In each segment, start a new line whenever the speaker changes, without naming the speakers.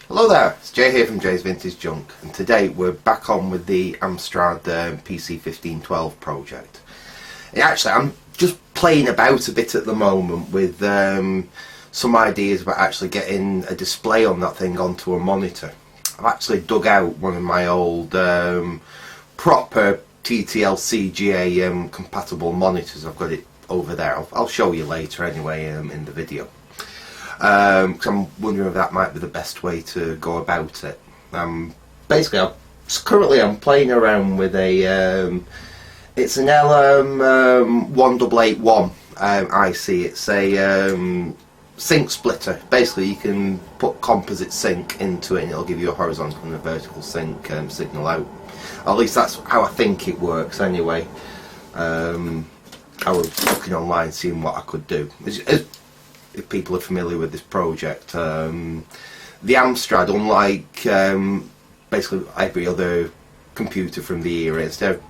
Hello there, it's Jay here from Jay's Vintage Junk, and today we're back on with the Amstrad PC1512 project. Actually, I'm just playing about a bit at the moment with some ideas about actually getting a display on that thing onto a monitor. I've actually dug out one of my old proper TTL CGA compatible monitors. I've got it over there. I'll show you later anyway in the video. Because I'm wondering if that might be the best way to go about it. Basically, currently I'm playing around with a it's an LM1881 IC. It's a sync splitter. Basically, you can put composite sync into it and it'll give you a horizontal and a vertical sync signal out. At least that's how I think it works anyway. I was looking online seeing what I could do. If people are familiar with this project, the Amstrad, unlike basically every other computer from the era, instead of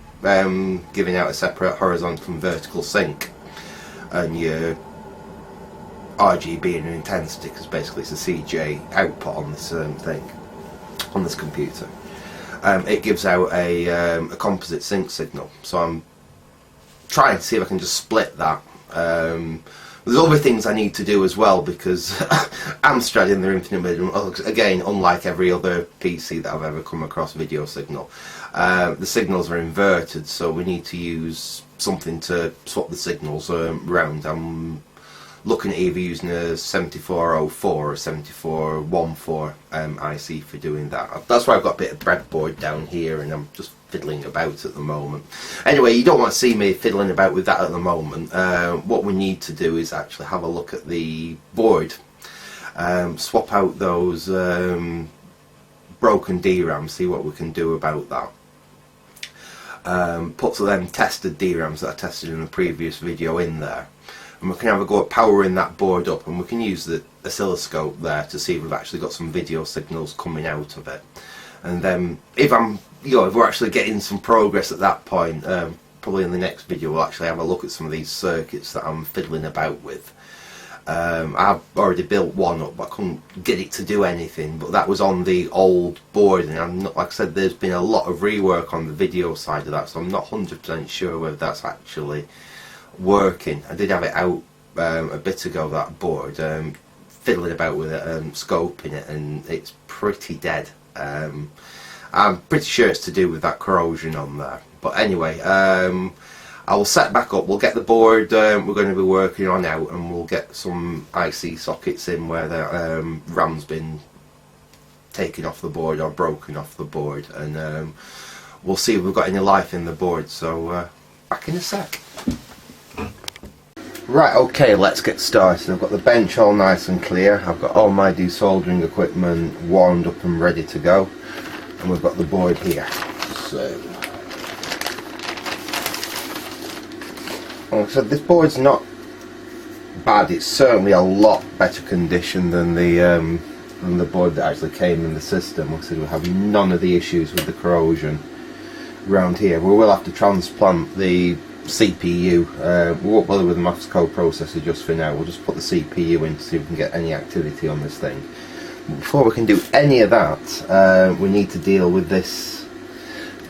giving out a separate horizontal and vertical sync and your RGB and intensity, because basically it's a CJ output on this thing, on this computer, it gives out a composite sync signal. So I'm trying to see if I can just split that. There's other things I need to do as well, because Amstrad in their infinite wisdom, again, unlike every other PC that I've ever come across video signal, the signals are inverted, so we need to use something to swap the signals around. I'm looking at either using a 7404 or 7414 IC for doing that. That's why I've got a bit of breadboard down here and I'm just fiddling about at the moment. Anyway, you don't want to see me fiddling about with that at the moment. What we need to do is actually have a look at the board, swap out those broken DRAMs, see what we can do about that. Put them tested DRAMs that I tested in the previous video in there, and we can have a go at powering that board up, and we can use the oscilloscope there to see if we've actually got some video signals coming out of it. And then if we're actually getting some progress at that point, probably in the next video we'll actually have a look at some of these circuits that I'm fiddling about with. I've already built one up, but I couldn't get it to do anything, but that was on the old board, and I'm not, like I said, there's been a lot of rework on the video side of that, so I'm not 100% sure whether that's actually working. I did have it out a bit ago, that board, fiddling about with it, scoping it, and it's pretty dead. I'm pretty sure it's to do with that corrosion on there. But anyway, I will set back up, we'll get the board we're going to be working on out, and we'll get some IC sockets in where the RAM's been taken off the board or broken off the board, and we'll see if we've got any life in the board. So back in a sec. Right, okay, let's get started. I've got the bench all nice and clear. I've got all my desoldering equipment warmed up and ready to go. And we've got the board here. So, like I said, this board's not bad. It's certainly a lot better condition than the board that actually came in the system. Like I said, we have none of the issues with the corrosion around here. We will have to transplant the CPU. We won't bother with the maths co-processor just for now. We'll just put the CPU in to see if we can get any activity on this thing. Before we can do any of that, we need to deal with this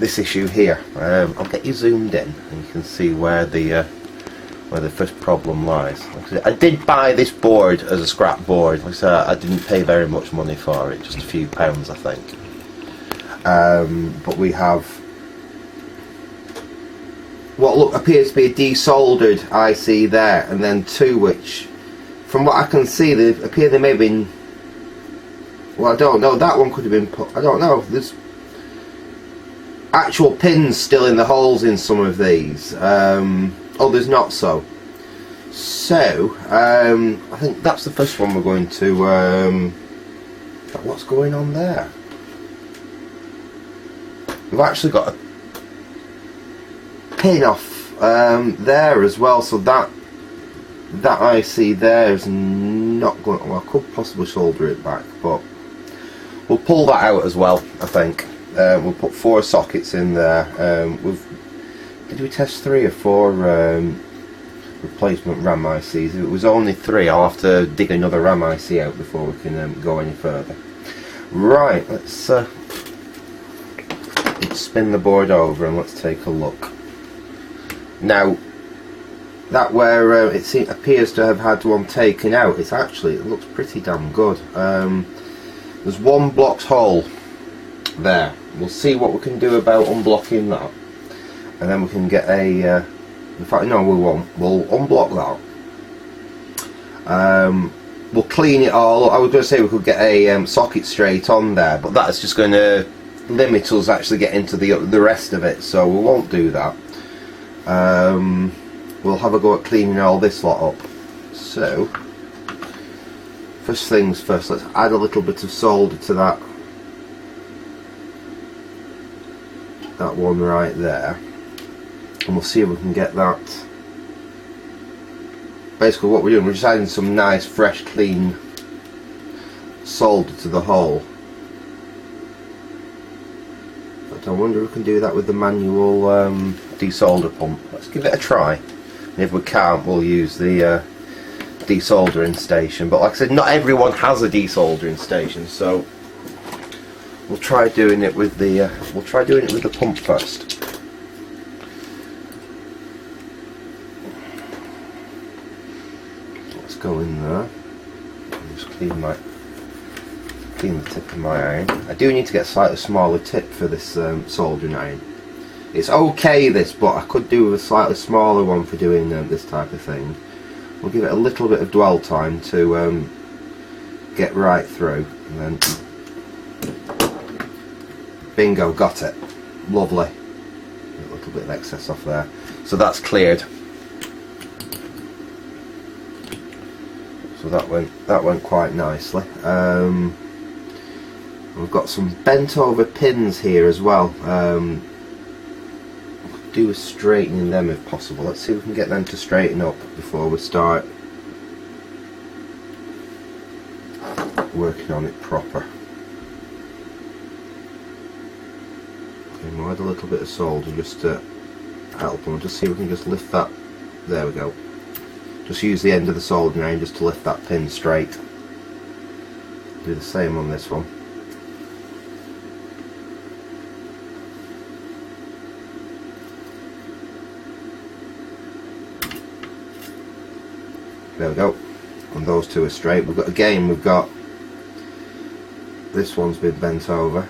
issue here. I'll get you zoomed in and you can see where the first problem lies. Like I did buy this board as a scrap board. Like I said, I didn't pay very much money for it, just a few pounds I think. But we have what appears to be a desoldered IC there, and then two which, from what I can see, they may have been, well, I don't know, that one could have been put, I don't know, there's actual pins still in the holes in some of these, others not so. So, I think that's the first one we're going to, what's going on there? We've actually got a pin off there as well, so that IC there is not going, well, I could possibly solder it back, but we'll pull that out as well, I think. We'll put 4 sockets in there. Did we test 3 or 4 replacement RAM ICs? If it was only 3, I'll have to dig another RAM IC out before we can go any further. Right, let's spin the board over and let's take a look. Now, that where it appears to have had one taken out, it looks pretty damn good. There's one blocked hole there. We'll see what we can do about unblocking that, and then we can get a in fact no, we won't. We'll unblock that. We'll clean it all up. I was going to say we could get a socket straight on there, but that's just going to limit us actually getting to the rest of it, so we won't do that. We'll have a go at cleaning all this lot up. So first things first, let's add a little bit of solder to that one right there, and we'll see if we can get that. Basically what we're doing, we're just adding some nice fresh clean solder to the hole. But I wonder if we can do that with the manual desolder pump. Let's give it a try, and if we can't we'll use the desoldering station. But like I said, not everyone has a desoldering station, so we'll try doing it with the pump first. Go in there and just clean the tip of my iron. I do need to get a slightly smaller tip for this soldering iron. It's okay this, but I could do with a slightly smaller one for doing this type of thing. We'll give it a little bit of dwell time to get right through, and then bingo, got it. Lovely. A little bit of excess off there, so that's cleared. So that went quite nicely. We've got some bent over pins here as well. Do with straightening them if possible. Let's see if we can get them to straighten up before we start working on it proper. Okay, we'll add a little bit of solder just to help, and we'll just see if we can just lift that. There we go. Just use the end of the soldering iron just to lift that pin straight. Do the same on this one. There we go. And those two are straight. We've got this one's been bent over,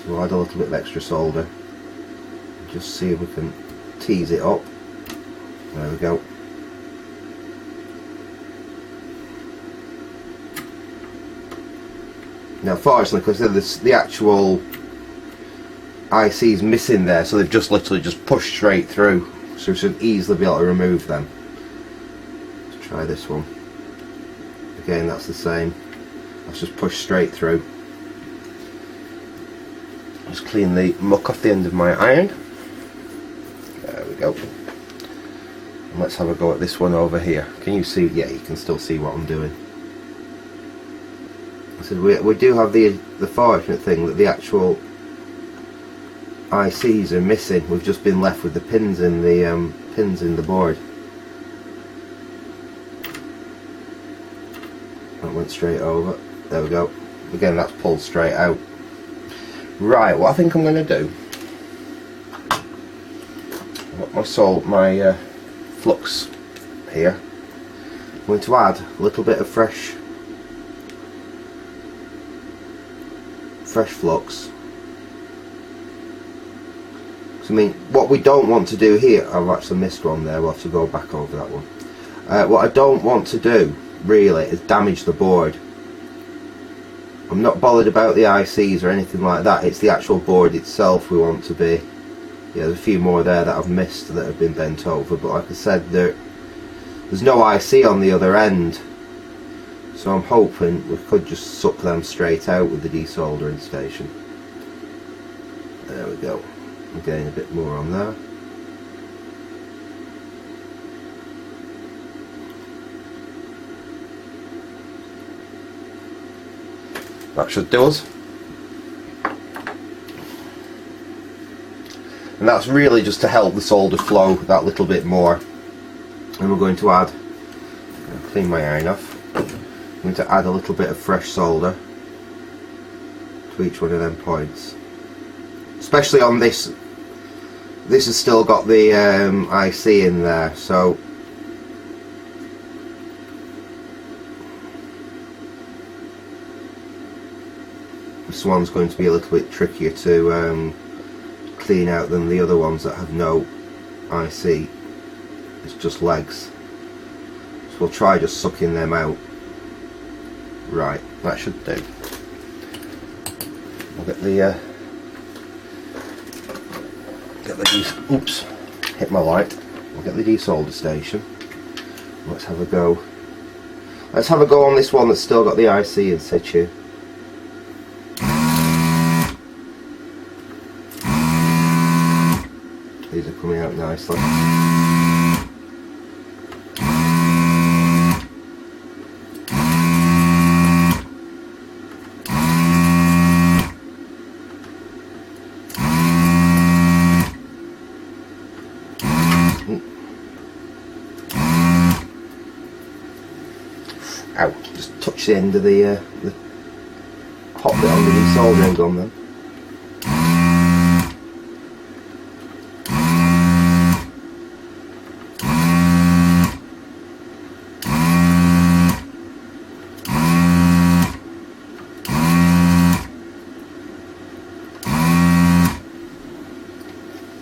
so we'll add a little bit of extra solder. Just see if we can tease it up. There we go. Now fortunately, because the actual IC is missing there, so they've just literally just pushed straight through, so we should easily be able to remove them. Let's try this one. Again, that's the same. Let's just push straight through. Just clean the muck off the end of my iron. There we go. And let's have a go at this one over here. Can you see? Yeah, you can still see what I'm doing. So we do have the fortunate thing that the actual ICs are missing. We've just been left with the pins in the board. That went straight over. There we go. Again, that's pulled straight out. Right, what I think I'm going to do, I've got my flux here. I'm going to add a little bit of fresh flux. So, I mean, what we don't want to do here, I've actually missed one there, we'll have to go back over that one. What I don't want to do really is damage the board. I'm not bothered about the ICs or anything like that, it's the actual board itself we want to be. Yeah, there's a few more there that I've missed that have been bent over, but like I said, there's no IC on the other end. So I'm hoping we could just suck them straight out with the desoldering station. There we go. I'm getting a bit more on there. That should do us. And that's really just to help the solder flow that little bit more. And we're going to add, clean my iron off. I'm going to add a little bit of fresh solder. to each one of them points. Especially on this. This has still got the IC in there, so this one's going to be a little bit trickier to clean out than the other ones that have no IC. It's just legs. So we'll try just sucking them out. Right, that should do. We'll get the oops, hit my light. We'll get the desolder station. Let's have a go. Let's have a go on this one that's still got the IC in situ. These are coming out nicely. Ow, just touch the end of the hot bit on the desoldering gun then.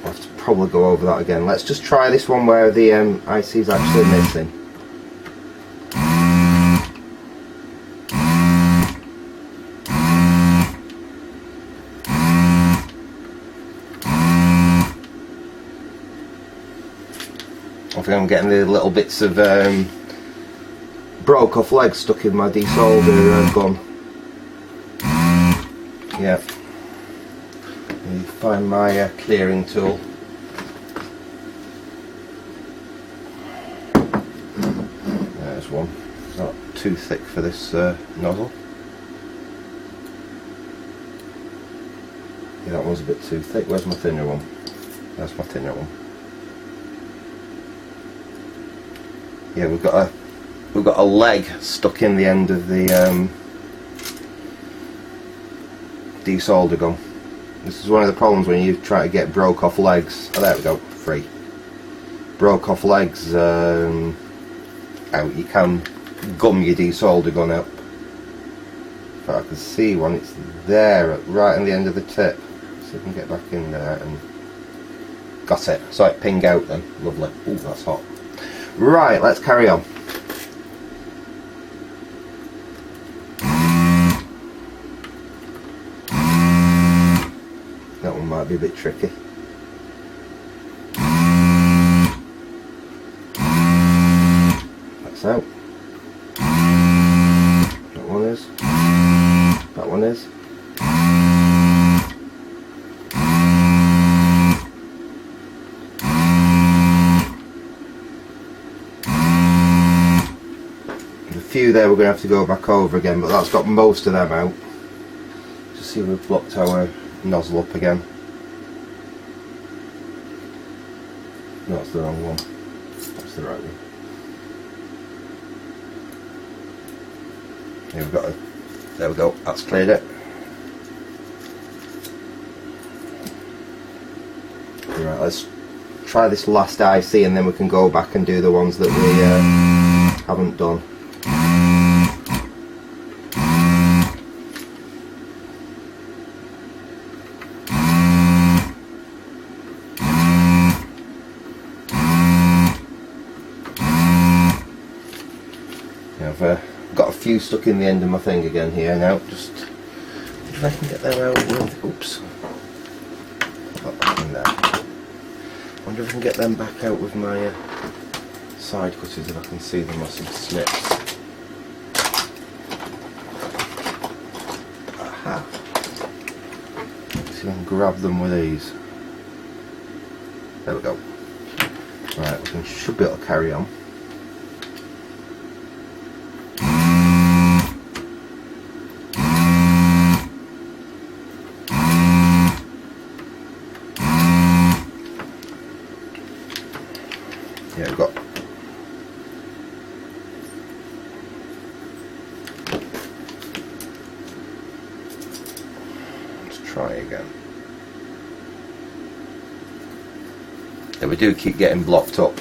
I'll have to probably go over that again. Let's just try this one where the IC is actually missing. I think I'm getting the little bits of broke off legs stuck in my desolder gun. Yeah. Let me find my clearing tool. There's one. It's not too thick for this nozzle. Yeah, that one's a bit too thick. Where's my thinner one? There's my thinner one. Yeah, we've got a leg stuck in the end of the desolder gun. This is one of the problems when you try to get broke off legs. Oh, there we go, free. Broke off legs out. You can gum your desolder gun up. If I can see one, it's there, right on the end of the tip. So we can get back in there and got it. So it ping out then. Lovely. Ooh, that's hot. Right, let's carry on. That one might be a bit tricky. That's out. That one is. That one is. Few there we're going to have to go back over again, but that's got most of them out. Just see if we've blocked our nozzle up again. No, that's the wrong one. That's the right one. Here we've got a, there we go, that's cleared it. Right, let's try this last IC and then we can go back and do the ones that we haven't done. I've got a few stuck in the end of my thing again here now. Just if I can get them out with, oops, got that in there. Wonder if I can get them back out with my side cutters, if I can see them or some snips. Aha! Let's see if I can grab them with these. There we go. Right, we should be able to carry on. Yeah, we've got try again. Yeah, we do keep getting blocked up.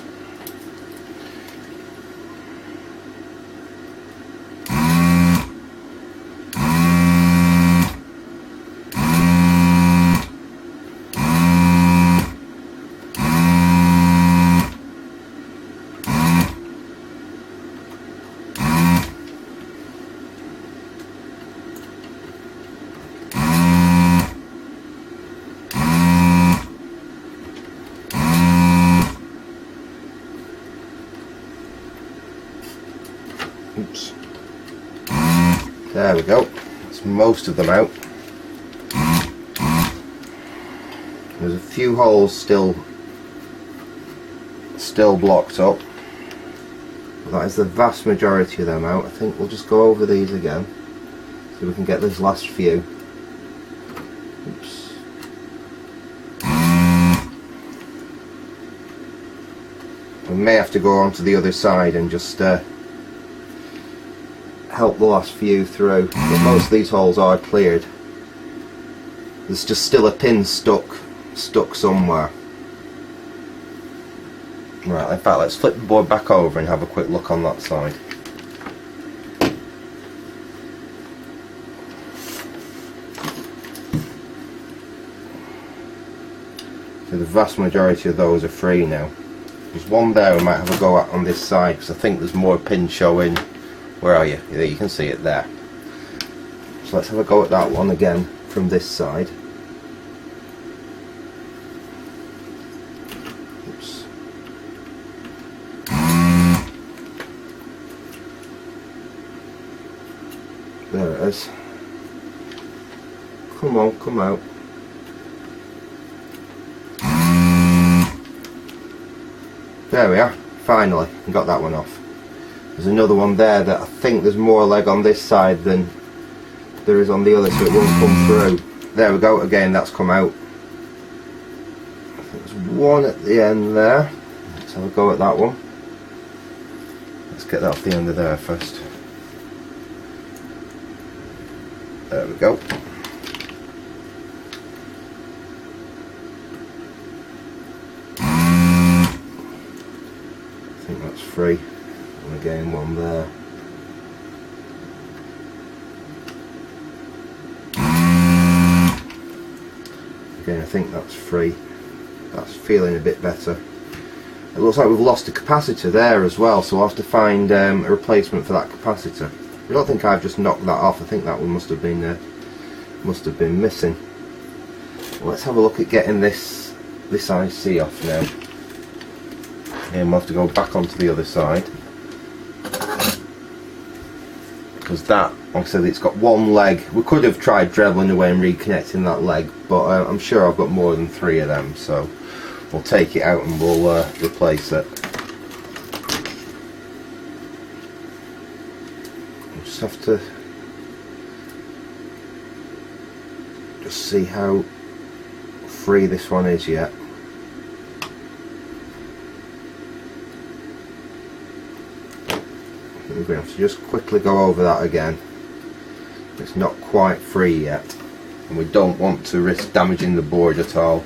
Oops. There we go. That's most of them out. There's a few holes still blocked up. But that is the vast majority of them out. I think we'll just go over these again so we can get this last few. Oops. We may have to go on to the other side and just help the last few through, but most of these holes are cleared. There's just still a pin stuck somewhere. Right, in fact, let's flip the board back over and have a quick look on that side. So the vast majority of those are free now. There's one there we might have a go at on this side because I think there's more pins showing. Where are you? There, you can see it there. So let's have a go at that one again from this side. Oops. There it is. Come on, come out. There we are. Finally, we got that one off. There's another one there that I think there's more leg on this side than there is on the other, so it won't come through. There we go, again that's come out. I think there's one at the end there. Let's have a go at that one. Let's get that off the end of there first. There we go. I think that's free. And again one there. Again I think that's free. That's feeling a bit better. It looks like we've lost a capacitor there as well, so we'll have to find a replacement for that capacitor. I don't think I've just knocked that off. I think that one must have been missing. Well, let's have a look at getting this IC off now. And we'll have to go back onto the other side. Because that, like I said, it's got one leg. We could have tried dribbling away and reconnecting that leg, but I'm sure I've got more than 3 of them, so we'll take it out and we'll replace it. We'll just have to just see how free this one is yet. We're going to have to just quickly go over that again. It's not quite free yet, and we don't want to risk damaging the board at all.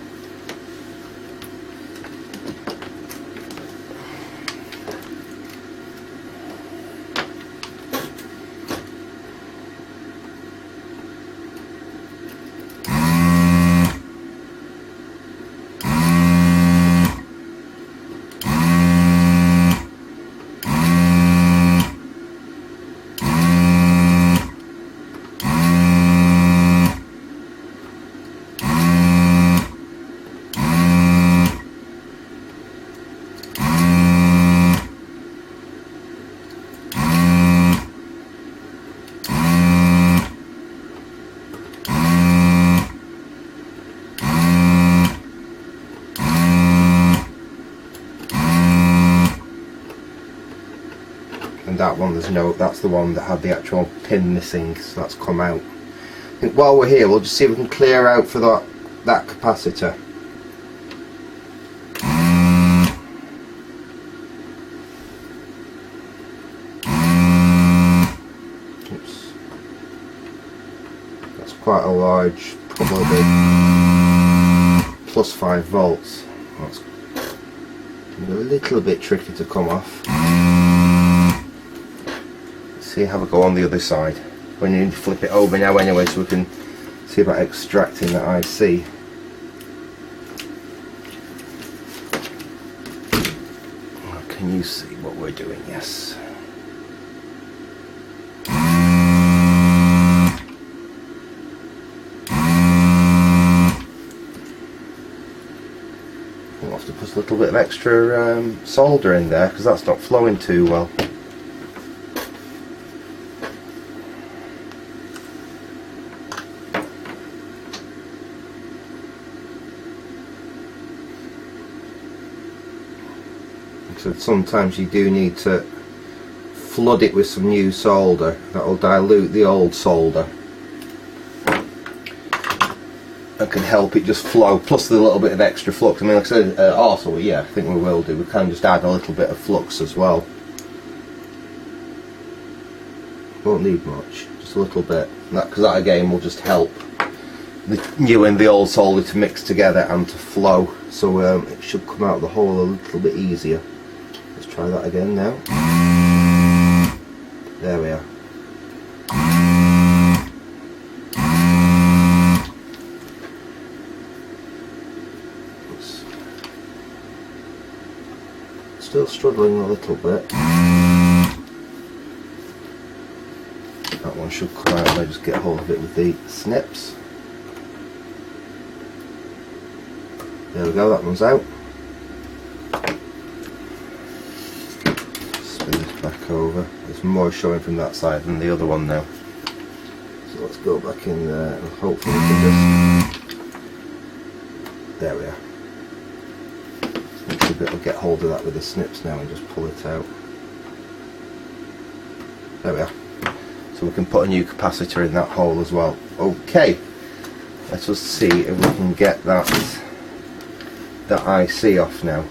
And that one, there's no, that's the one that had the actual pin missing, so that's come out. I think while we're here, we'll just see if we can clear out for that capacitor. Oops. That's quite a large probably plus 5 volts. That's a little bit tricky to come off. Let's see, have a go on the other side. We need to flip it over now anyway, so we can see about extracting the IC. Can you see what we're doing? Yes. We'll have to put a little bit of extra solder in there because that's not flowing too well. So sometimes you do need to flood it with some new solder. That will dilute the old solder and can help it just flow, plus the little bit of extra flux. I mean, like I said, also, yeah, I think we will do. We can just add a little bit of flux as well. Won't need much, just a little bit, because that again will just help the new and the old solder to mix together and to flow. So it should come out of the hole a little bit easier. Let's try that again now. There we are. Still struggling a little bit. That one should come out. I just get hold of it with the snips. There we go, that one's out. Spin this back over. There's more showing from that side than the other one now. So let's go back in there and hopefully we can just... There we are. Next bit will get hold of that with the snips now and just pull it out. There we are. So we can put a new capacitor in that hole as well. Okay, let us see if we can get that IC off now.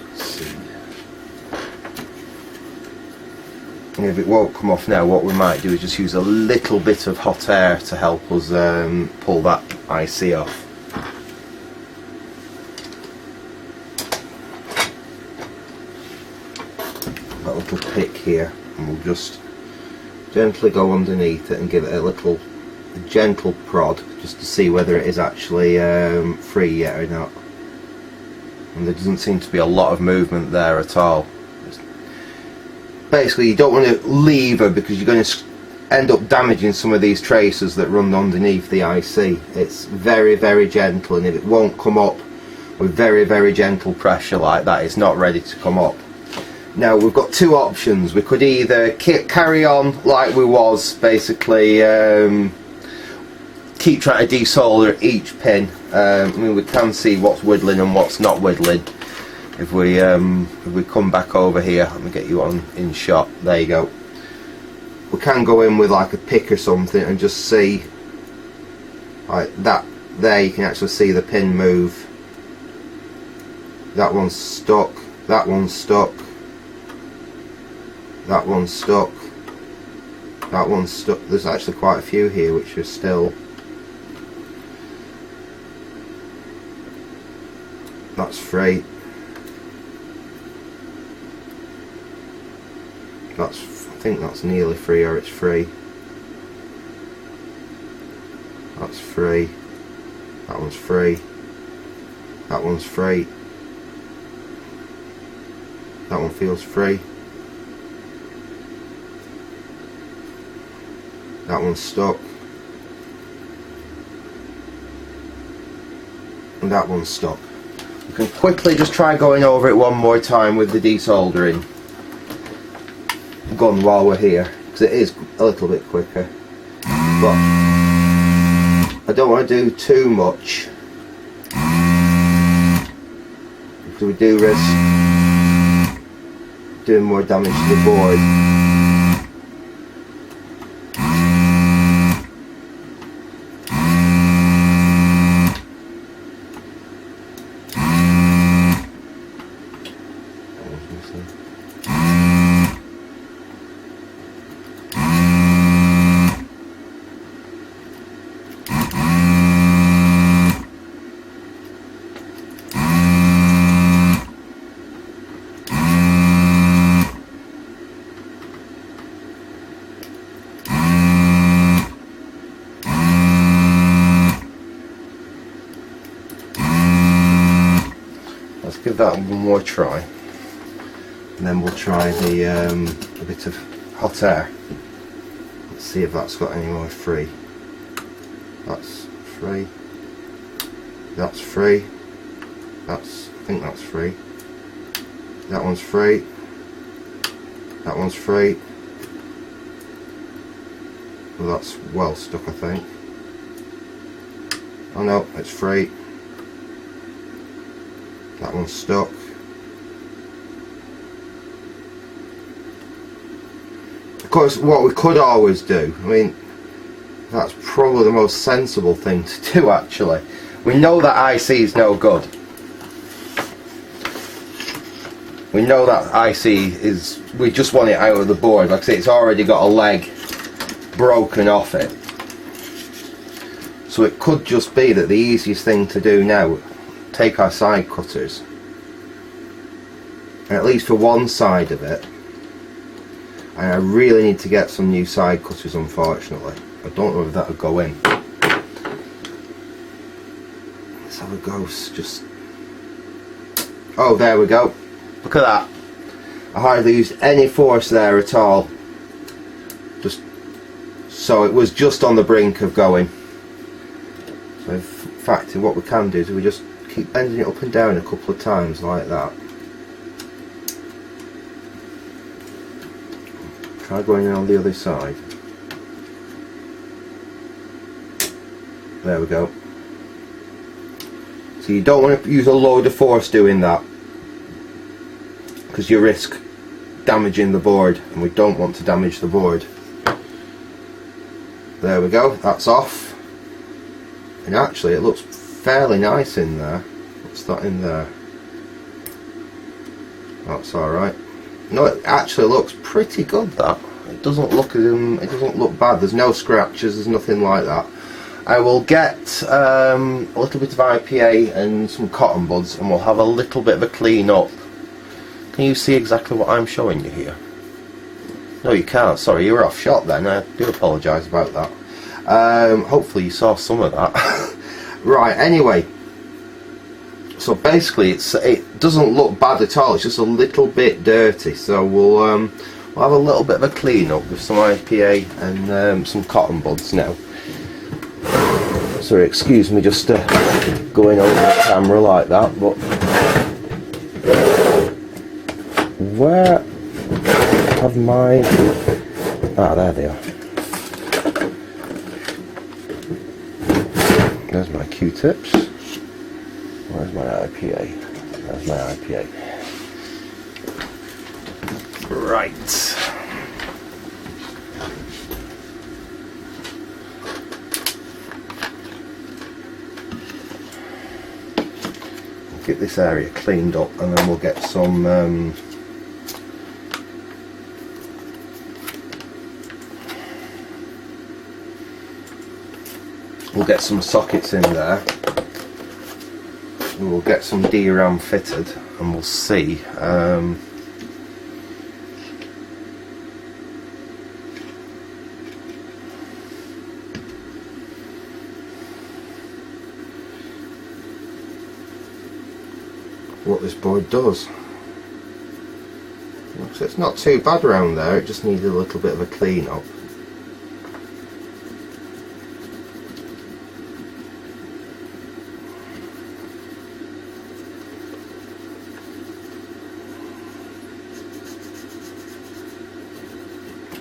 Let's see. And if it won't come off now, what we might do is just use a little bit of hot air to help us pull that IC off. That little pick here, and we'll just gently go underneath it and give it a gentle prod just to see whether it is actually free yet or not. And there doesn't seem to be a lot of movement there at all. Basically, you don't want to leave her because you're going to end up damaging some of these traces that run underneath the IC. It's very, very gentle, and if it won't come up with very, very gentle pressure like that, it's not ready to come up. Now we've got two options. We could either carry on like we was, basically keep trying to desolder each pin. I mean, we can see what's whittling and what's not whittling. If we come back over here, let me get you on in shot. There you go. We can go in with like a pick or something and just see like that. There you can actually see the pin move. That one's stuck. That one's stuck. That one's stuck. That one's stuck. There's actually quite a few here which are still. That's free. I think that's nearly free, or it's free. That's free. That one's free. That one's free. That one feels free. That one's stuck. And that one's stuck. We can quickly just try going over it one more time with the desoldering gun while we're here, because it is a little bit quicker. But I don't want to do too much, because we do risk doing more damage to the board. that one more try, and then we'll try the a bit of hot air. Let's see if that's got any more free. That's free. That's free. I think that's free. That one's free. That one's free. Well, that's well stuck, I think. Oh no, it's free. That one's stuck. Of course, what we could always do, I mean, that's probably the most sensible thing to do actually. We know that IC is no good. We know that IC is, we just want it out of the board. Like I say, it's already got a leg broken off it. So it could just be that the easiest thing to do now, take our side cutters, and at least for one side of it, and I really need to get some new side cutters unfortunately. I don't know if that'll go in. Let's have a go. Just, oh, there we go. Look at that. I hardly used any force there at all. Just so it was just on the brink of going. So in fact, what we can do is we just keep bending it up and down a couple of times like that. Try going in on the other side. There we go. So you don't want to use a load of force doing that, because you risk damaging the board, and we don't want to damage the board. There we go, that's off. And actually it looks fairly nice in there. What's that in there? That's alright. No, it actually looks pretty good, that. It doesn't look bad. There's no scratches, there's nothing like that. I will get a little bit of IPA and some cotton buds, and we'll have a little bit of a clean up. Can you see exactly what I'm showing you here? No, you can't. Sorry, you were off shot then. I do apologise about that. Hopefully you saw some of that. Right, anyway. So basically it doesn't look bad at all. It's just a little bit dirty. So we'll have a little bit of a clean up with some IPA and some cotton buds now. Sorry, excuse me just going over the camera like that, but where have my... ah, there they are. There's my Q-tips. Where's my IPA? There's my IPA. Right. Get this area cleaned up, and then we'll get some sockets in there. We'll get some DRAM fitted, and we'll see what this board does. So it's not too bad around there, it just needs a little bit of a clean up.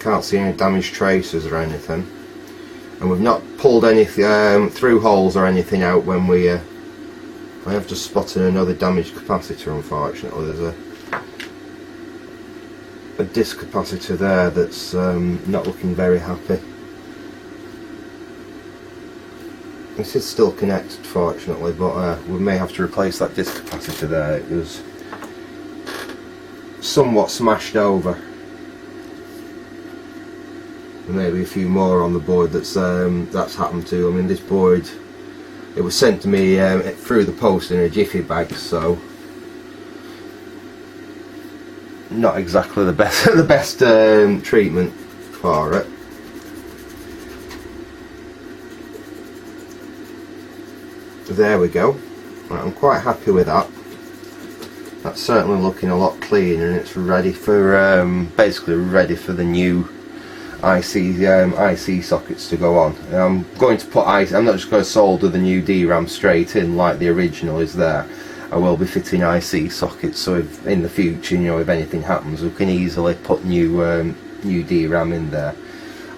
Can't see any damaged traces or anything, and we've not pulled any through holes or anything out when we I have just spotted another damaged capacitor. Unfortunately, there's a disc capacitor there that's not looking very happy. This is still connected fortunately, but we may have to replace that disc capacitor there. It was somewhat smashed over. Maybe a few more on the board that's happened to. I mean, this board, it was sent to me through the post in a jiffy bag, so not exactly the best treatment for it. There we go. Right, I'm quite happy with that. That's certainly looking a lot cleaner, and it's ready for basically ready for the new IC sockets to go on. I'm going to put I'm not just going to solder the new DRAM straight in like the original is there. I will be fitting IC sockets, so if in the future, you know, if anything happens, we can easily put new DRAM in there.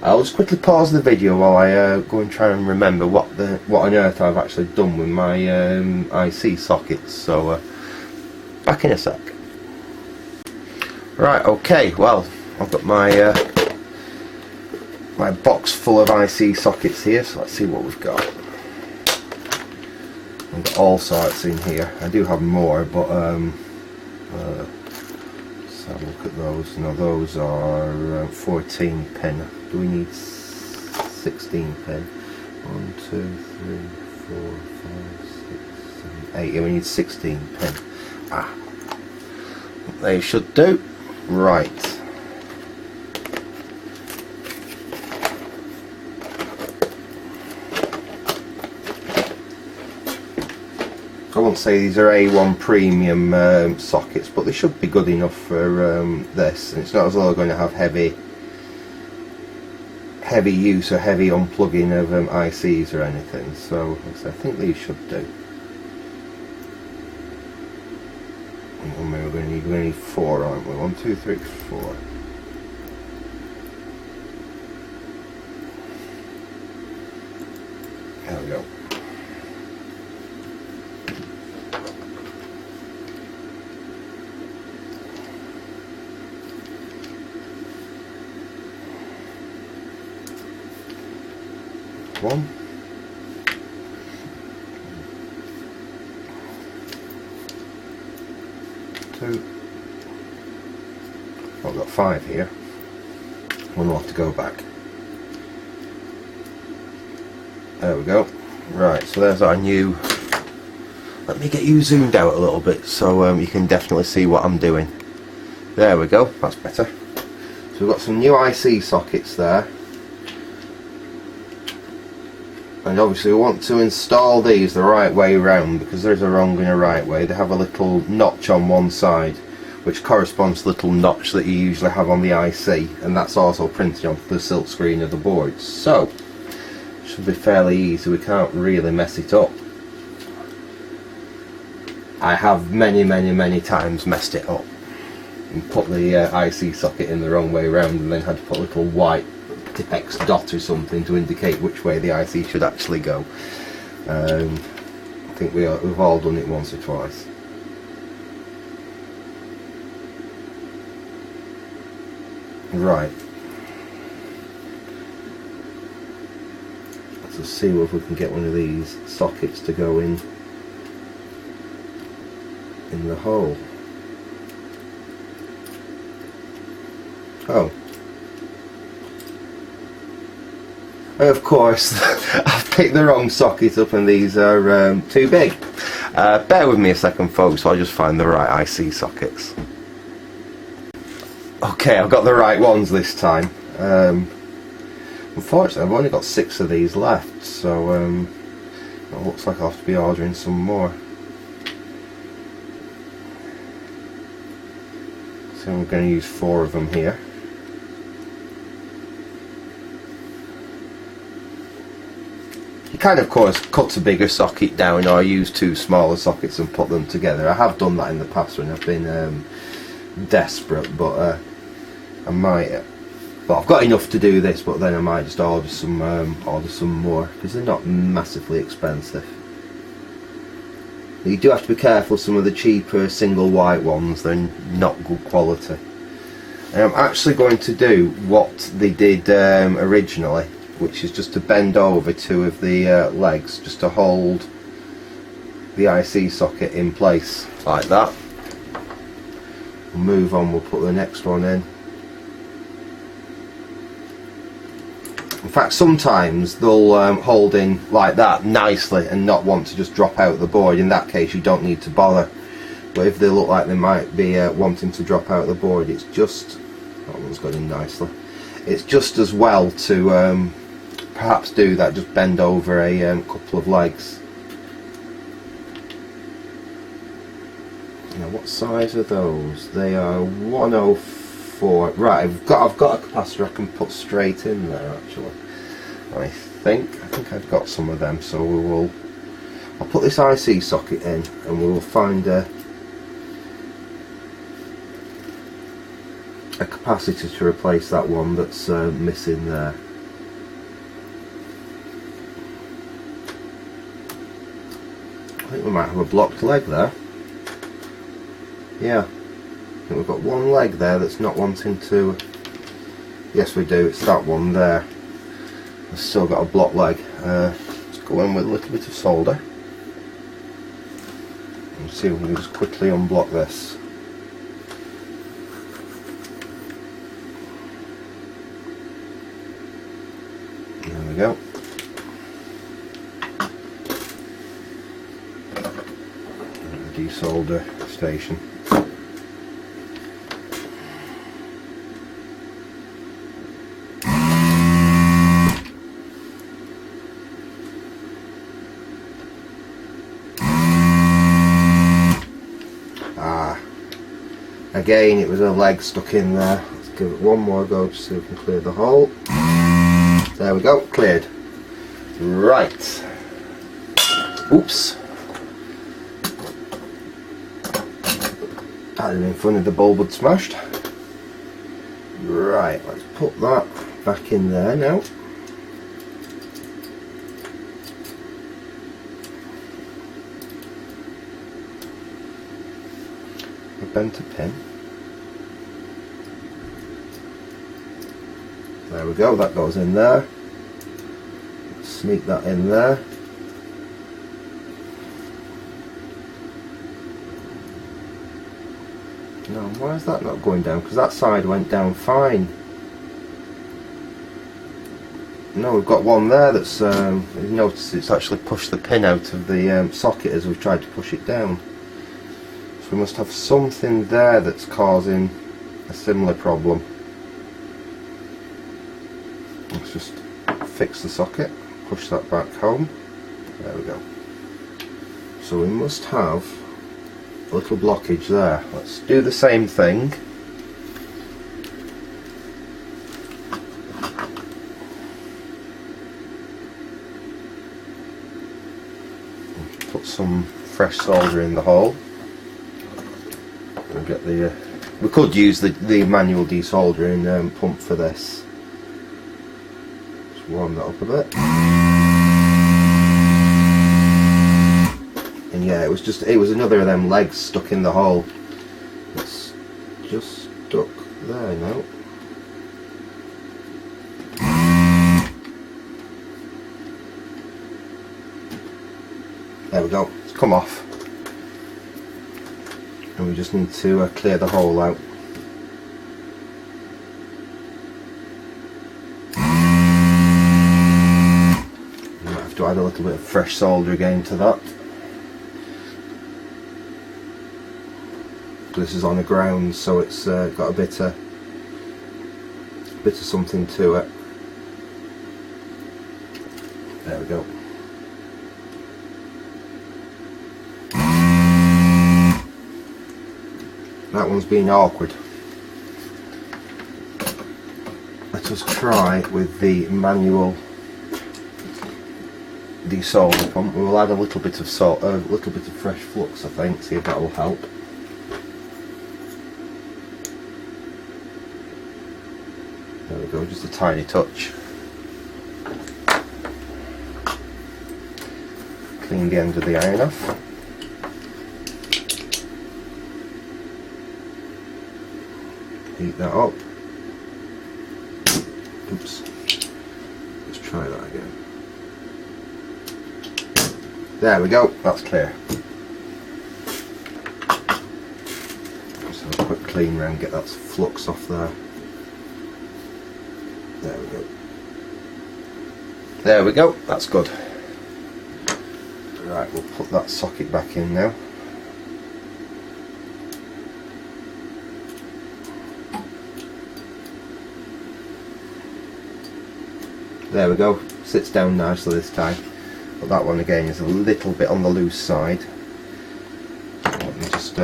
I'll just quickly pause the video while I go and try and remember what on earth I've actually done with my IC sockets. So back in a sec. Right, okay, well, I've got my my box full of IC sockets here, so let's see what we've got. I've got all sorts in here. I do have more, but let's have a look at those. Now those are 14 pin. Do we need 16 pin? 1, 2, 3, 4, 5, 6, 7, 8. Yeah, we need 16 pin. Ah, they should do. Right. I won't say these are A1 premium sockets, but they should be good enough for this. And it's not as though they're going to have heavy use or heavy unplugging of ICs or anything. So I think these should do. And we're going to need 4, aren't we? 1, 2, 3, 4. There we go. One, 2. I've got 5 here. One more to go back. There we go. Right, so there's our new. Let me get you zoomed out a little bit so you can definitely see what I'm doing. There we go. That's better. So we've got some new IC sockets there. And obviously we want to install these the right way round, because there's a wrong and a right way. They have a little notch on one side which corresponds to the little notch that you usually have on the IC, and that's also printed onto the silk screen of the board. So it should be fairly easy, we can't really mess it up. I have many times messed it up and put the IC socket in the wrong way round, and then had to put a little white X dot or something to indicate which way the IC should actually go. I think we've all done it once or twice. Right. Let's see if we can get one of these sockets to go in the hole. Oh. Of course, I've picked the wrong socket up and these are too big. Bear with me a second, folks, I'll just find the right IC sockets. Okay, I've got the right ones this time. Unfortunately, I've only got 6 of these left, so it looks like I'll have to be ordering some more. So I'm going to use 4 of them here. You can of course cut a bigger socket down or use 2 smaller sockets and put them together. I have done that in the past when I've been desperate, but I might. But I've got enough to do this, but then I might just order some more, because they're not massively expensive. You do have to be careful. Some of the cheaper single white ones, they're not good quality. And I'm actually going to do what they did originally, which is just to bend over 2 of the legs just to hold the IC socket in place like that. We'll move on, we'll put the next one in. In fact, sometimes they'll hold in like that nicely and not want to just drop out the board. In that case you don't need to bother. But if they look like they might be wanting to drop out the board, it's just, that one's got in nicely. It's just as well to perhaps do that, just bend over a couple of legs. You know, What size are those? They are 104. Right, I've got a capacitor I can put straight in there actually. I think I've got some of them, so I'll put this IC socket in and we will find a capacitor to replace that one that's missing there. I think we might have a blocked leg there. Yeah, I think we've got one leg there that's not wanting to. Yes, we do. It's that one there. We've still got a blocked leg. Let's go in with a little bit of solder and see if we can just quickly unblock this. There we go. Desolder station. Again, it was a leg stuck in there. Let's give it one more go just so we can clear the hole. There we go, cleared. Right. Oops. Had it in front of the bulb had smashed. Right, let's put that back in there now. I bent a pin. There we go, that goes in there. Let's sneak that in there. No, why is that not going down? Because that side went down fine. No, we've got one there that's, you notice it's actually pushed the pin out of the socket as we've tried to push it down. So we must have something there that's causing a similar problem. Let's just fix the socket, push that back home. There we go. So we must have a little blockage there. Let's do the same thing. Put some fresh solder in the hole. We'll get the. We could use the manual desoldering pump for this. Just warm that up a bit. And yeah, it was another of them legs stuck in the hole. It's just stuck there now. There we go, it's come off. And we just need to clear the hole out. You might have to add a little bit of fresh solder again to that. This is on the ground, so it's got a bit of something to it. There we go. That one's been awkward. Let us try with the manual desolder pump. We will add a little bit of salt, a little bit of fresh flux, I think. See if that will help. There we go, just a tiny touch. Clean the end of the iron off. Heat that up. Oops. Let's try that again. There we go, that's clear. Just have a quick clean round, get that flux off there. There we go. There we go, that's good. Right, we'll put that socket back in now. There we go, sits down nicely this time. But that one again is a little bit on the loose side. Let me just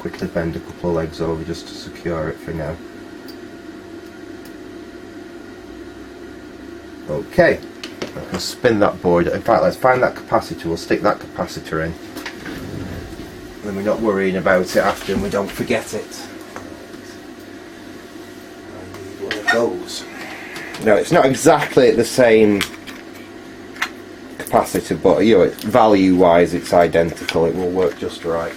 quickly bend a couple of legs over just to secure it for now. Okay, I can spin that board. In fact, let's find that capacitor. We'll stick that capacitor in. Then we're not worrying about it after and we don't forget it. I need one of those. Now, it's not exactly the same capacitor, but you know, value wise it's identical. It will work just right.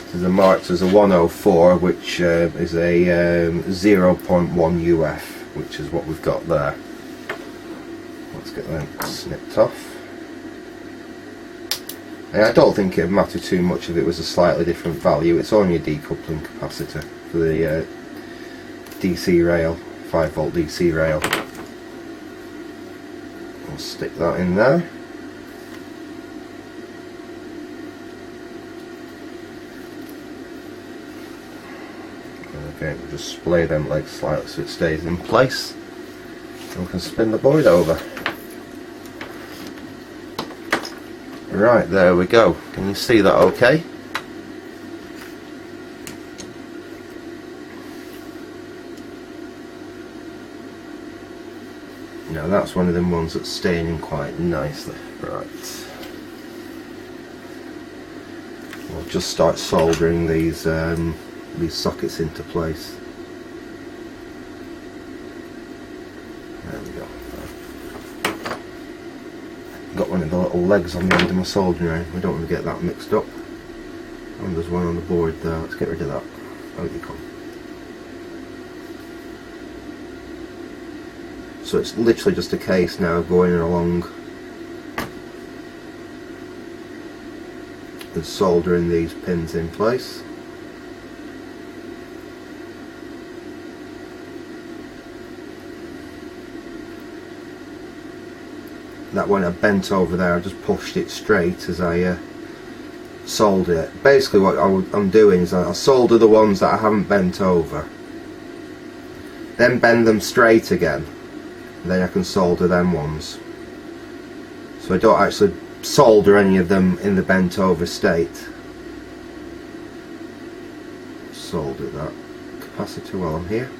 This is marked as a 104, which is a 0.1 UF, which is what we've got there. Let's get them snipped off. And I don't think it would matter too much if it was a slightly different value. It's only a decoupling capacitor for the DC rail, 5 volt DC rail. We'll stick that in there. Okay, we'll just splay them legs slightly so it stays in place, and we can spin the board over. Right, there we go. Can you see that okay? Now that's one of them ones that's staying in quite nicely. Right. We'll just start soldering these sockets into place. There we go. Got one of the little legs on the end of my soldering iron. We don't want to get that mixed up. And there's one on the board there. Let's get rid of that. Out you come. So it's literally just a case now of going along and soldering these pins in place. That when I bent over there, I just pushed it straight as I solder it. Basically what I'm doing is I'll solder the ones that I haven't bent over, then bend them straight again, and then I can solder them ones. So I don't actually solder any of them in the bent over state. Solder that capacitor while I'm here.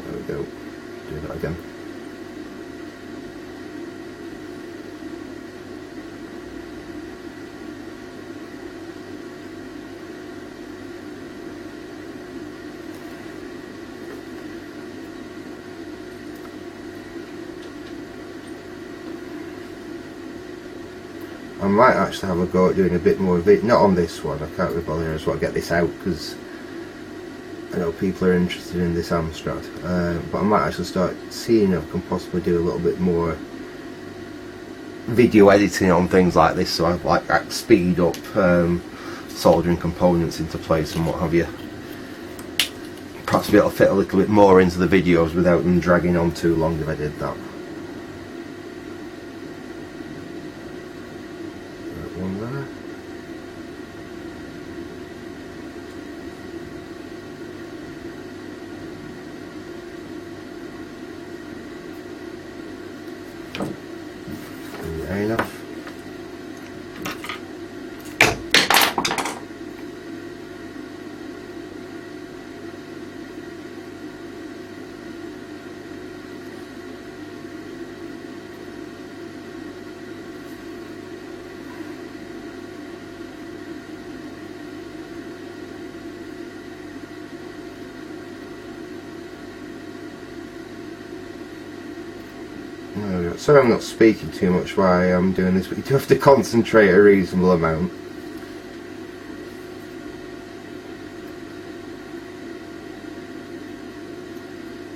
There we go. Do that again. I might actually have a go at doing a bit more of it, not on this one. I can't be bothered. I just want to get this out because I know people are interested in this Amstrad, but I might actually start seeing if I can possibly do a little bit more video editing on things like this, so I like speed up soldering components into place and what have you. Perhaps be able to fit a little bit more into the videos without them dragging on too long if I did that. One there. Enough. Sorry I'm not speaking too much while I'm doing this, but you do have to concentrate a reasonable amount.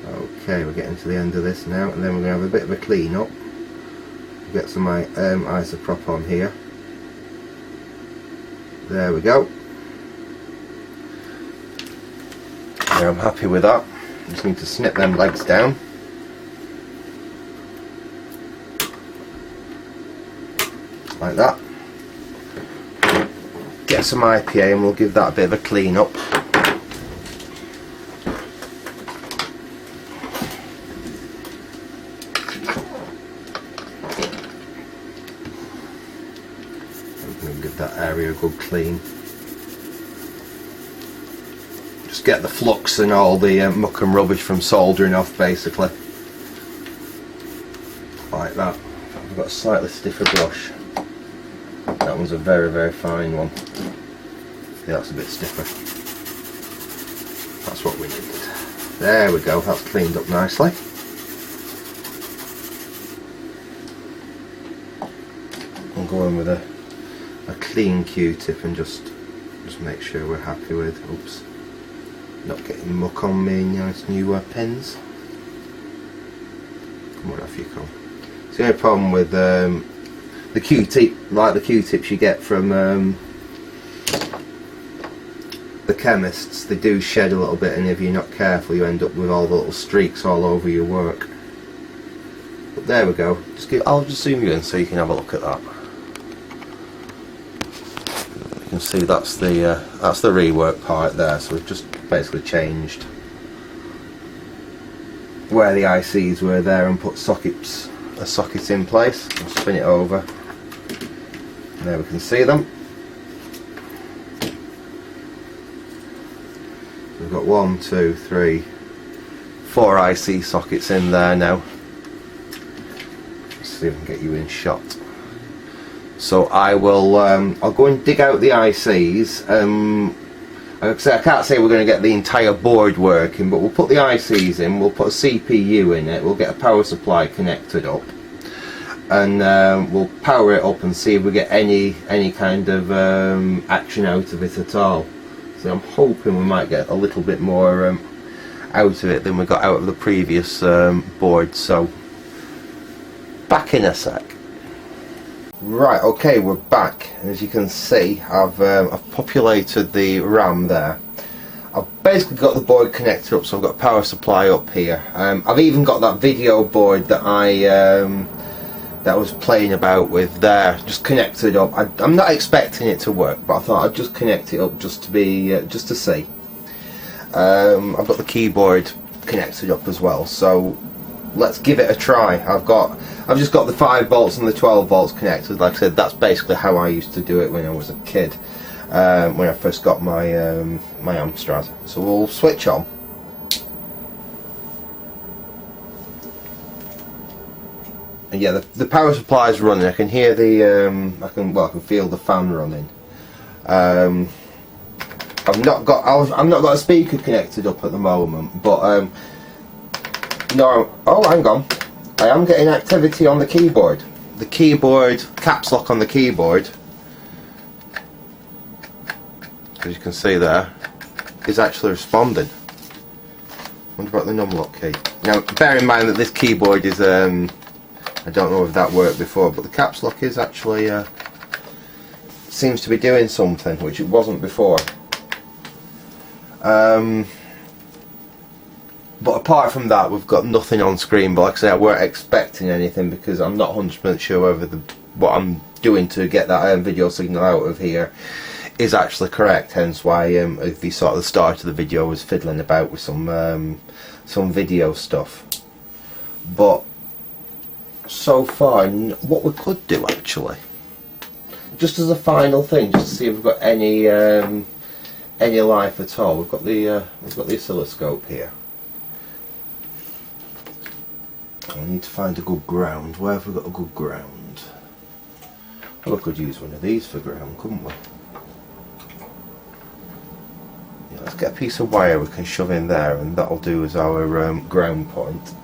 Okay, we're getting to the end of this now, and then we're going to have a bit of a clean up. Get some isopropyl on here. There we go. Now I'm happy with that. Just need to snip them legs down. Like that. Get some IPA and we'll give that a bit of a clean up. good clean. Just get the flux and all the muck and rubbish from soldering off, basically. Like that. I've got a slightly stiffer brush. That one's a very, very fine one. Yeah, that's a bit stiffer. That's what we needed. There we go, that's cleaned up nicely. I'll go in with a clean Q-tip and just make sure we're happy with, oops, not getting muck on me nice new pins. Come on, off you come. It's the only problem with the Q-tip, like the Q-tips you get from the chemists, they do shed a little bit, and if you're not careful you end up with all the little streaks all over your work. But there we go. I'll just zoom you in so you can have a look at that. You can see that's the rework part there, so we've just basically changed where the ICs were there and put sockets in place. I'll spin it over, and there we can see them. We've got 1, 2, 3, 4 IC sockets in there now. Let's see if I can get you in shot. So I will, I'll go and dig out the ICs. I can't say we're going to get the entire board working, but we'll put the ICs in, we'll put a CPU in it, we'll get a power supply connected up, and we'll power it up and see if we get any kind of action out of it at all. So I'm hoping we might get a little bit more out of it than we got out of the previous board. So back in a sec. Right, okay, we're back. As you can see, I've populated the RAM there. I've basically got the board connected up, so I've got a power supply up here. I've even got that video board that I was playing about with there, just connected up. I'm not expecting it to work, but I thought I'd just connect it up just to see. I've got the keyboard connected up as well, so let's give it a try. I've just got the 5 volts and the 12 volts connected. Like I said, that's basically how I used to do it when I was a kid, when I first got my my Amstrad. So we'll switch on. And yeah, the power supply is running. I can hear the I can feel the fan running. I've not got a speaker connected up at the moment, but no. Oh, hang on. I am getting activity on the keyboard. The keyboard, caps lock on the keyboard, as you can see there, is actually responding. Wonder about the numlock key. Now, bear in mind that this keyboard is, I don't know if that worked before, but the caps lock is actually, seems to be doing something, which it wasn't before. But apart from that, we've got nothing on screen. But like I say, I weren't expecting anything because I'm not 100% sure whether what I'm doing to get that video signal out of here is actually correct. Hence why, if you saw at the start of the video, I was fiddling about with some video stuff. But so far, what we could do actually, just as a final thing, just to see if we've got any life at all. We've got the oscilloscope here. I need to find a good ground. Where have we got a good ground? Well, we could use one of these for ground, couldn't we? Yeah, let's get a piece of wire we can shove in there, and that'll do as our ground point.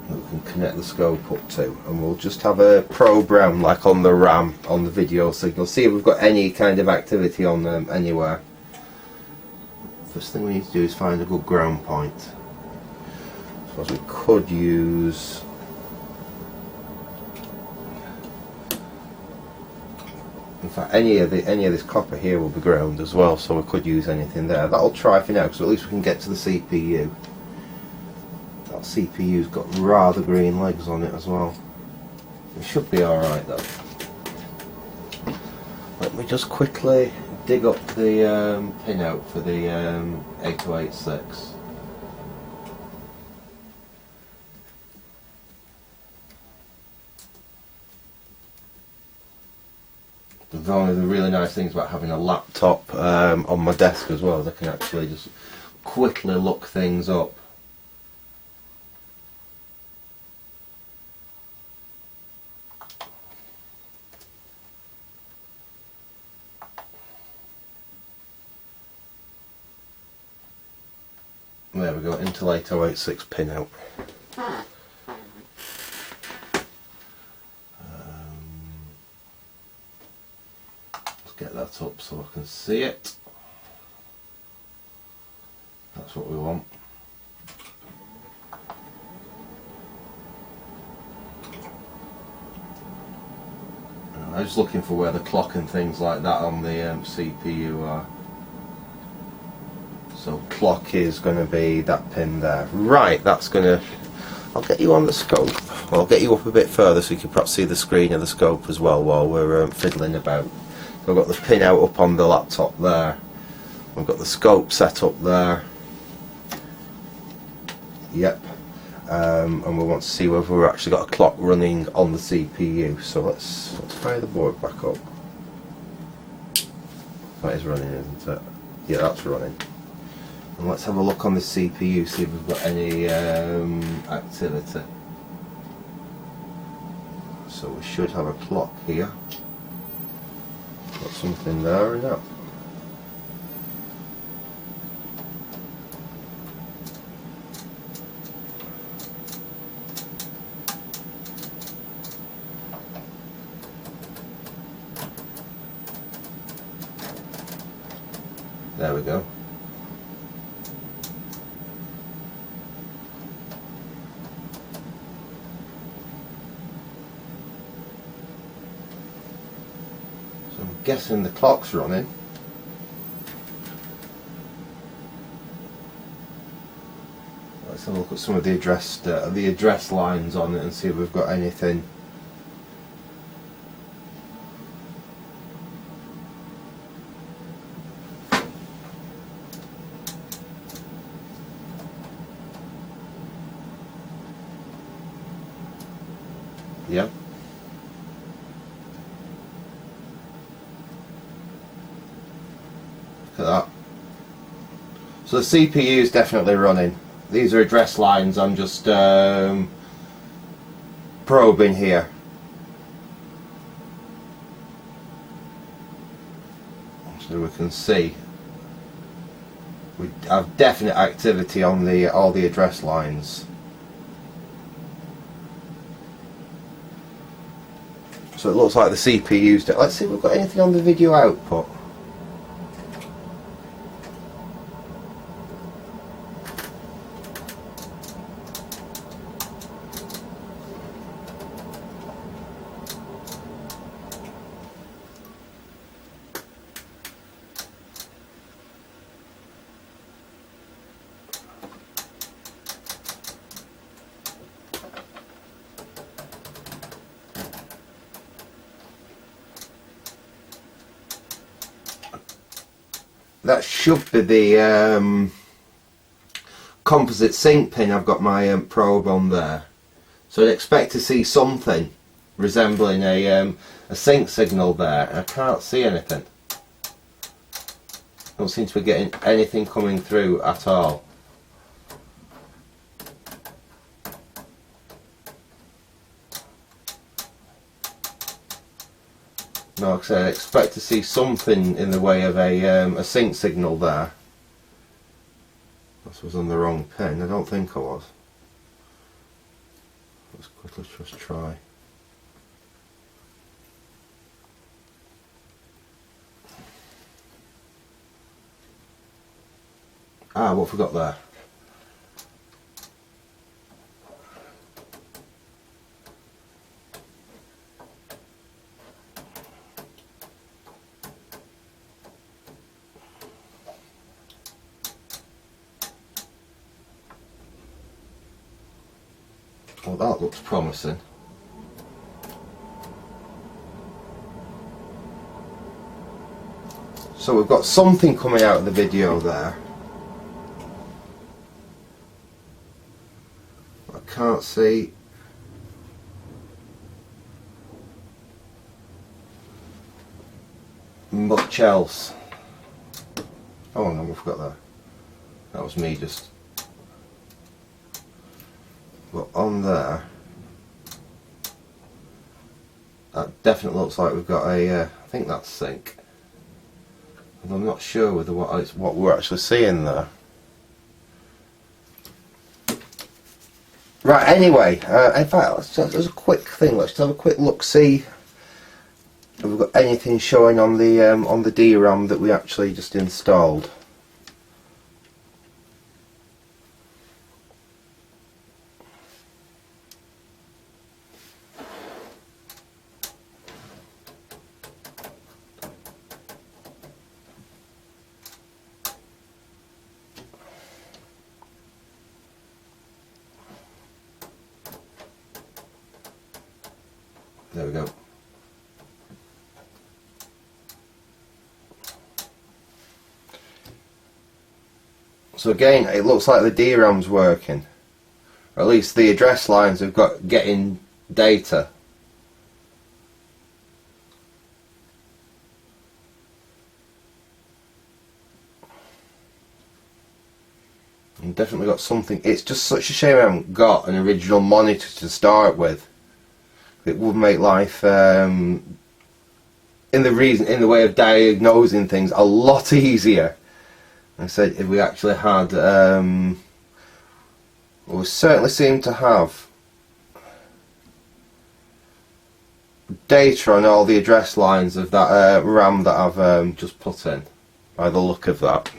We can connect the scope up to, and we'll just have a probe round like on the RAM, on the video signal, see if we've got any kind of activity on them anywhere. First thing we need to do is find a good ground point. Suppose we could use, in fact, any of this copper here will be ground as well, so we could use anything there. That'll try for now, because at least we can get to the CPU. That CPU's got rather green legs on it as well. It should be alright though. Let me just quickly dig up the pin out for the 8286. one of the really nice things about having a laptop on my desk as well is I can actually just quickly look things up. There we go, Intel 8086 pin out. Let's get that up so I can see it. That's what we want. I was looking for where the clock and things like that on the CPU are. So clock is going to be that pin there. Right, that's going to... I'll get you on the scope. I'll get you up a bit further so you can perhaps see the screen of the scope as well while we're fiddling about. So I've got the pin out up on the laptop there. I've got the scope set up there. Yep. And we want to see whether we've actually got a clock running on the CPU. So let's fire the board back up. That is running, isn't it? Yeah, that's running. And let's have a look on the CPU, see if we've got any activity. So we should have a clock here. Got something there and that. There we go. So I'm guessing the clock's running. Let's have a look at some of the address lines on it and see if we've got anything. Yep. Look at that. So the CPU is definitely running. These are address lines. I'm just probing here. So we can see we have definite activity on all the address lines. So it looks like the CPU's. Let's see if we've got anything on the video output. That should be the composite sync pin. I've got my probe on there, so I'd expect to see something resembling a sync signal there. I can't see anything. Don't seem to be getting anything coming through at all. No, like I said, I expect to see something in the way of a sync signal there. This was on the wrong pin. I don't think I was. Let's quickly just try. Ah, what have we got there? Well, that looks promising. So we've got something coming out of the video there. I can't see. much else. Oh, hang on, I forgot that. That was me just. But on there, that definitely looks like we've got a. I think that's sync. And I'm not sure whether what we're actually seeing there. Right. Anyway, in fact, there's a quick thing. Let's just have a quick look. See if we've got anything showing on the DRAM that we actually just installed. There we go. So again, it looks like the DRAM's working, or at least the address lines have got getting data. And definitely got something. It's just such a shame I haven't got an original monitor to start with. It would make life in the way of diagnosing things a lot easier. I said if we actually had, well, we certainly seem to have data on all the address lines of that RAM that I've just put in, by the look of that.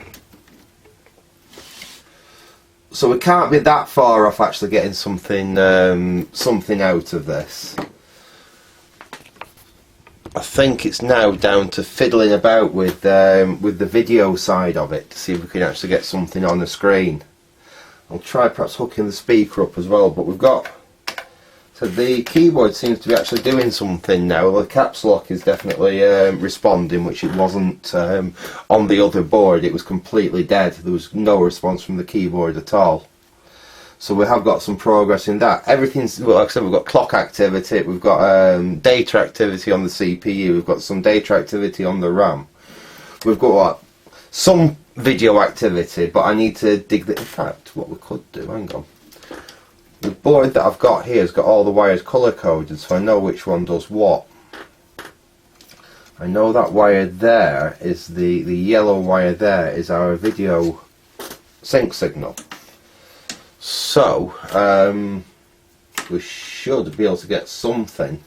So we can't be that far off actually getting something something out of this. I think it's now down to fiddling about with the video side of it to see if we can actually get something on the screen. I'll try perhaps hooking the speaker up as well, but we've got, so the keyboard seems to be actually doing something now. The caps lock is definitely responding, which it wasn't on the other board. It was completely dead. There was no response from the keyboard at all. So we have got some progress in that. Everything's, well, like I said, we've got clock activity, we've got data activity on the CPU, we've got some data activity on the RAM. We've got what? Some video activity, but I need to dig that. In fact, what we could do, hang on. The board that I've got here has got all the wires colour coded, so I know which one does what. I know that wire there is the yellow wire there is our video sync signal. So, we should be able to get something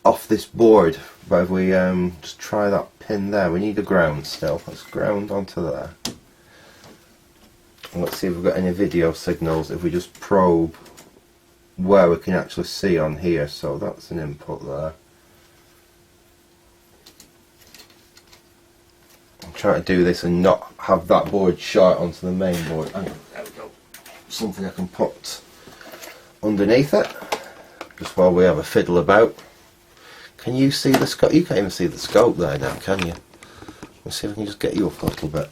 off this board, but if we just try that pin there, we need a ground still. Let's ground onto there. And let's see if we've got any video signals if we just probe where we can actually see on here. So that's an input there. I'm trying to do this and not have that board short onto the main board. Hang on, there we go. Something I can put underneath it, just while we have a fiddle about. Can you see the scope? You can't even see the scope there now, can you? Let's see if we can just get you up a little bit.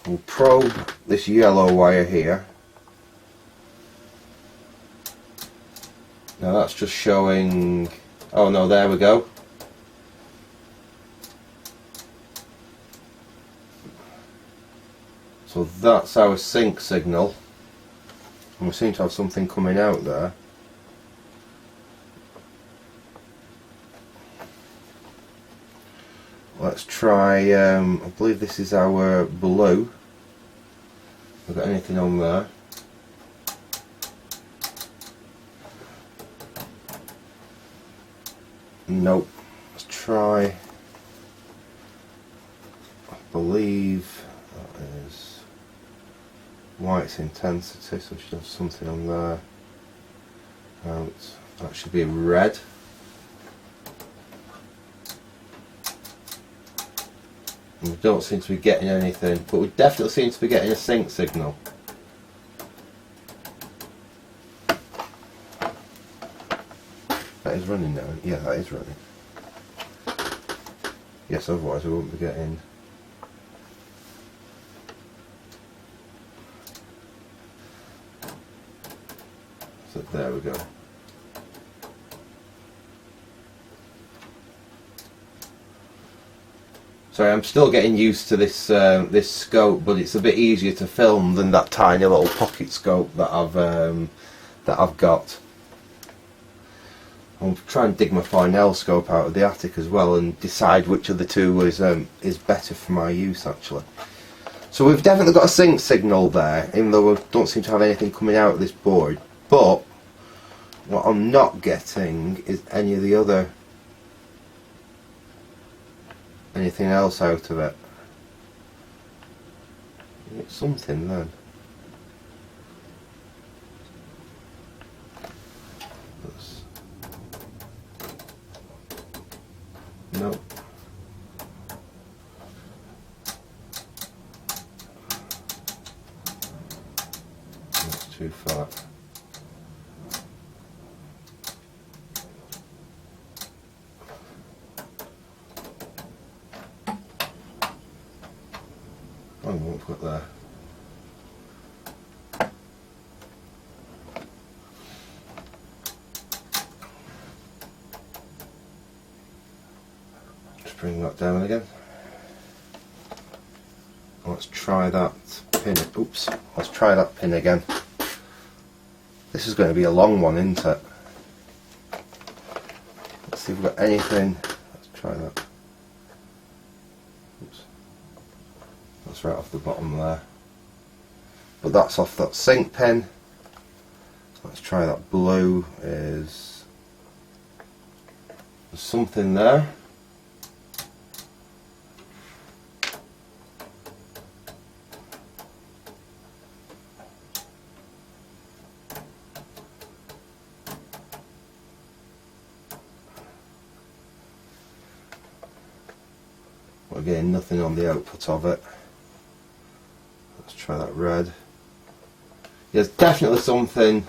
We'll probe this yellow wire here. Now that's just showing, oh no, there we go. So that's our sync signal, and we seem to have something coming out there. Let's try, I believe this is our blue. Have we got anything on there? Nope. Let's try, I believe that is white's intensity, so we should have something on there. That should be red. And we don't seem to be getting anything, but we definitely seem to be getting a sync signal. That is running now. Yeah, that is running. Yes, otherwise we won't be getting. So there we go. Sorry, I'm still getting used to this this scope, but it's a bit easier to film than that tiny little pocket scope that I've got. I'll try and dig my Farnell scope out of the attic as well and decide which of the two is better for my use actually. So we've definitely got a sync signal there, even though we don't seem to have anything coming out of this board. But what I'm not getting is any of the other anything else out of it. It's something then. No. That's too far. I won't put there. Just bring that down again. Let's try that pin. Oops. Let's try that pin again. This is going to be a long one, isn't it? Let's see if we've got anything. Let's try that. Oops. That's right off the bottom there. But that's off that sync pin. Let's try that blue. There's something there. Again, nothing on the output of it. Let's try that red. There's definitely something.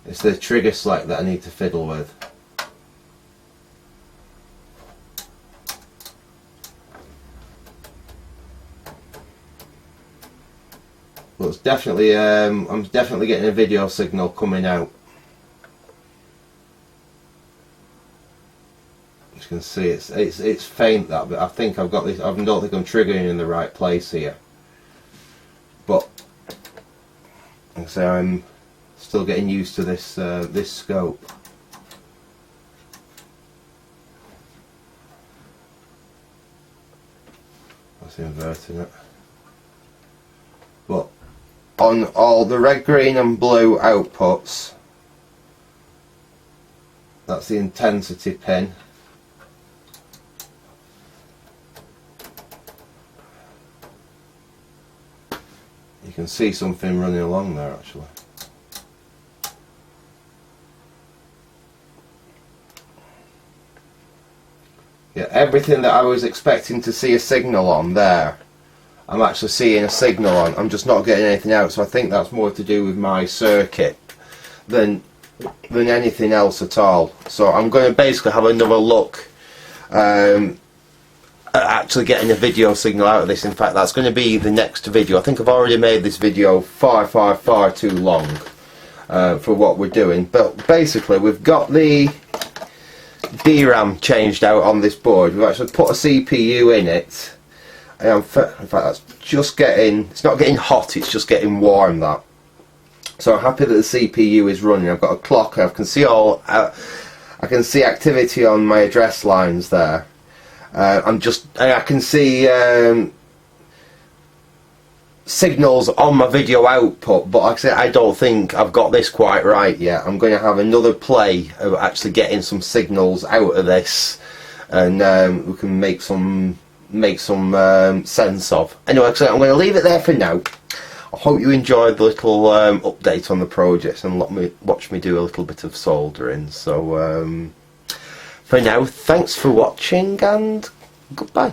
It's the trigger select that I need to fiddle with. But it's definitely, I'm definitely getting a video signal coming out. You can see it's faint that, but I think I've got this. I don't think I'm triggering in the right place here. But like I say, I'm still getting used to this this scope. That's inverting it. But on all the red, green, and blue outputs, that's the intensity pin. You can see something running along there actually. Yeah, everything that I was expecting to see a signal on there, I'm actually seeing a signal on. I'm just not getting anything out, so I think that's more to do with my circuit than anything else at all. So I'm going to basically have another look actually getting a video signal out of this. In fact, that's going to be the next video. I think I've already made this video far too long for what we're doing, but basically we've got the DRAM changed out on this board. We've actually put a CPU in it, and in fact that's just getting, it's not getting hot, it's just getting warm, that. So I'm happy that the CPU is running. I've got a clock, I can see I can see activity on my address lines there. I can see signals on my video output, but like I said, I don't think I've got this quite right yet. I'm going to have another play of actually getting some signals out of this, and we can make some sense of. Anyway, like I said, I'm going to leave it there for now. I hope you enjoyed the little update on the project and watch me do a little bit of soldering. So for now, thanks for watching and goodbye.